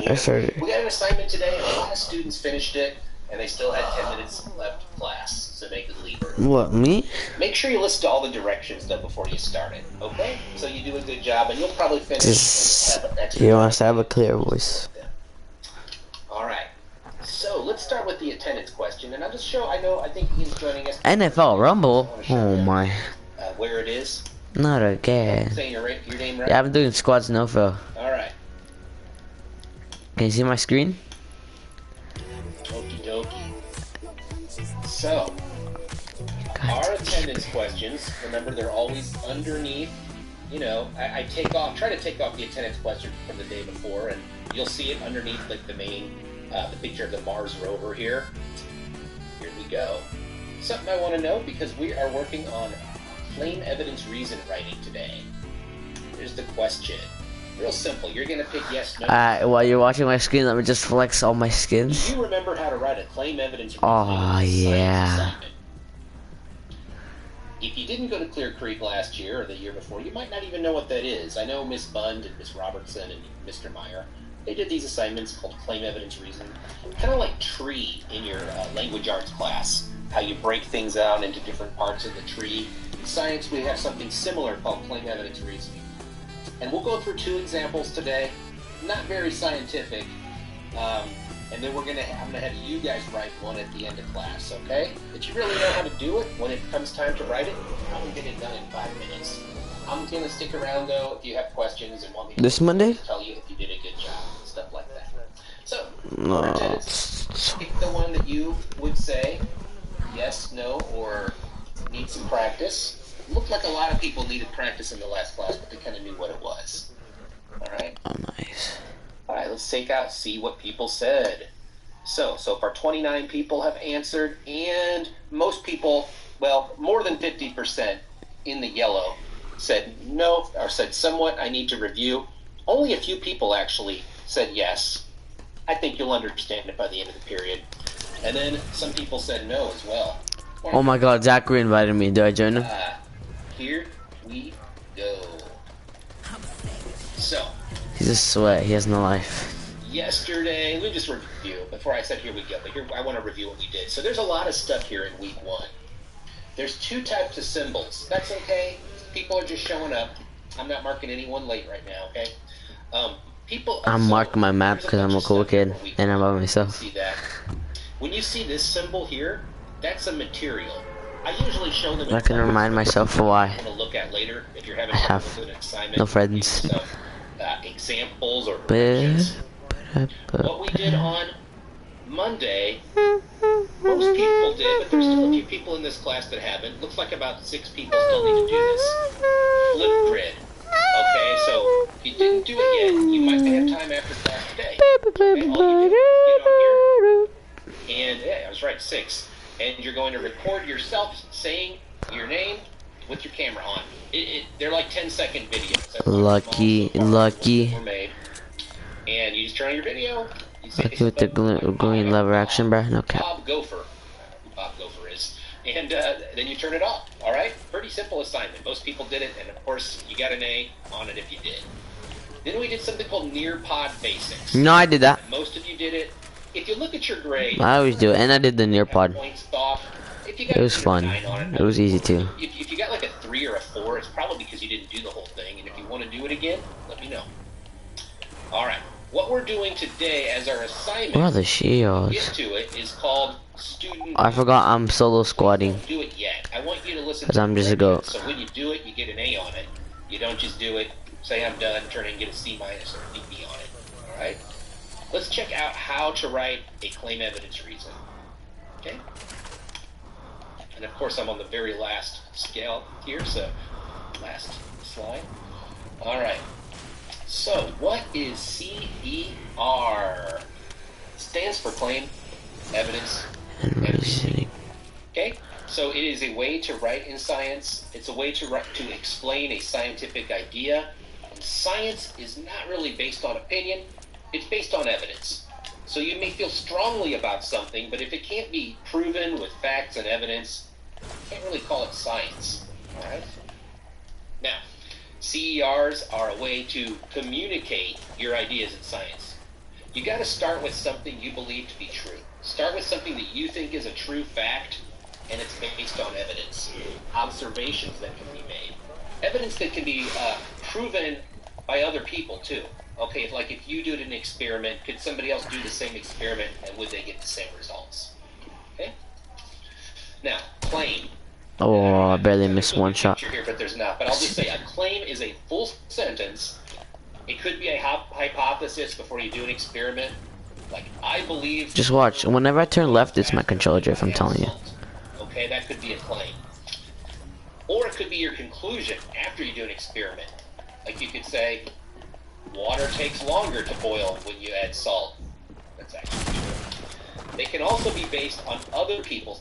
I started. We got an assignment today, and a lot of students finished it, and they still had 10 minutes left of class, so they could leave early. What, me? Make sure you listen to all the directions, though, before you start it, okay? So you do a good job, and you'll probably finish. You must have a clear voice. Alright, so let's start with the attendance question, and I'll just show, I think Ian's joining us. NFL Rumble? Oh my. Where it is. Not again. Say your name right? Yeah, I'm doing squads no fill. Alright. Can you see my screen? Okie dokie. So, our attendance questions, remember they're always underneath, you know, I try to take off the attendance question from the day before, and you'll see it underneath like the main, the picture of the Mars rover here. Here we go. Something I want to know, because we are working on claim evidence reason writing today. Here's the question. Real simple. You're going to pick yes, no. While you're watching my screen, let me just flex all my skins. Do you remember how to write a claim evidence reason? Oh, yeah. If you didn't go to Clear Creek last year or the year before, you might not even know what that is. I know Miss Bund and Miss Robertson and Mr. Meyer, they did these assignments called claim evidence reason. Kind of like tree in your language arts class, how you break things out into different parts of the tree. In science, we have something similar called claim evidence reasoning. And we'll go through 2 examples today, not very scientific, and then I'm gonna have you guys write one at the end of class, okay? If you really know how to do it, when it comes time to write it, probably get it done in 5 minutes. I'm gonna stick around though if you have questions and want me to this Monday? Tell you if you did a good job and stuff like that. So, pick the one that you would say yes, no, or need some practice. Looked like a lot of people needed practice in the last class, but they kind of knew what it was. Alright? Oh, nice. Alright, let's see what people said. So far 29 people have answered, and most people, well, more than 50% in the yellow said no, or said somewhat, I need to review. Only a few people actually said yes. I think you'll understand it by the end of the period. And then some people said no as well. Oh my god, Zachary invited me. Do I join him? Here we go. So. He's a sweat. He has no life. Yesterday, let me just review before I said here we go. But here I want to review what we did. So there's a lot of stuff here in week 1. There's 2 types of symbols. That's okay. People are just showing up. I'm not marking anyone late right now. Okay. I'm marking my map because I'm a cool kid and I'm by myself. See that? When you see this symbol here, that's a material. I usually show them. I can remind myself why. I'm gonna look at later if you're having I have an assignment, no friends. Examples or what we did on Monday, most people did, but there's still a few people in this class that haven't. Looks like about 6 people still need to do this. Flip grid. Okay, so if you didn't do it yet, you might have time after class today. Okay, all you do is get on here, and yeah, I was right, 6. And you're going to record yourself saying your name with your camera on. They're like 10-second videos. That's lucky. Made. And you just turn on your video. You say, lucky with the green lever action, bro. No cap. Bob Gopher. Who Bob Gopher is. And then you turn it off. All right? Pretty simple assignment. Most people did it, and of course, you got an A on it if you did. Then we did something called Nearpod Basics. No, I did that. Most of you did it. If you look at your grade, I always do it, and I did the Nearpod. It was fun. It was easy too. If you got like a 3 or a 4, it's probably because you didn't do the whole thing. And if you want to do it again, let me know. All right. What we're doing today as our assignment, where are the shields? Get to it, is called student. I forgot I'm solo squatting. Don't do it yet. I want you to listen. Cause I'm just a goat. So when you do it, you get an A on it. You don't just do it, say I'm done, turn and get a C- or a B on it. All right. Let's check out how to write a claim evidence reason. Okay? And of course I'm on the very last scale here, so last slide. Alright. So what is CER? Stands for claim evidence and reasoning. Okay? So it is a way to write in science. It's a way to explain a scientific idea. And science is not really based on opinion. It's based on evidence. So you may feel strongly about something, but if it can't be proven with facts and evidence, you can't really call it science. All right? Now, CERs are a way to communicate your ideas in science. You got to start with something you believe to be true. Start with something that you think is a true fact, and it's based on evidence, observations that can be made, evidence that can be proven by other people too. Okay, if you do an experiment, could somebody else do the same experiment, and would they get the same results? Okay. Now, claim. Oh, I barely missed one shot. Here, but there's not. But I'll just say a claim is a full sentence. It could be a hypothesis before you do an experiment. Like, I believe... Just watch. Whenever I turn left, it's my controller drift, I'm telling you. Okay, that could be a claim. Or it could be your conclusion after you do an experiment. Like, you could say, water takes longer to boil when you add salt. That's actually true. They can also be based on other people's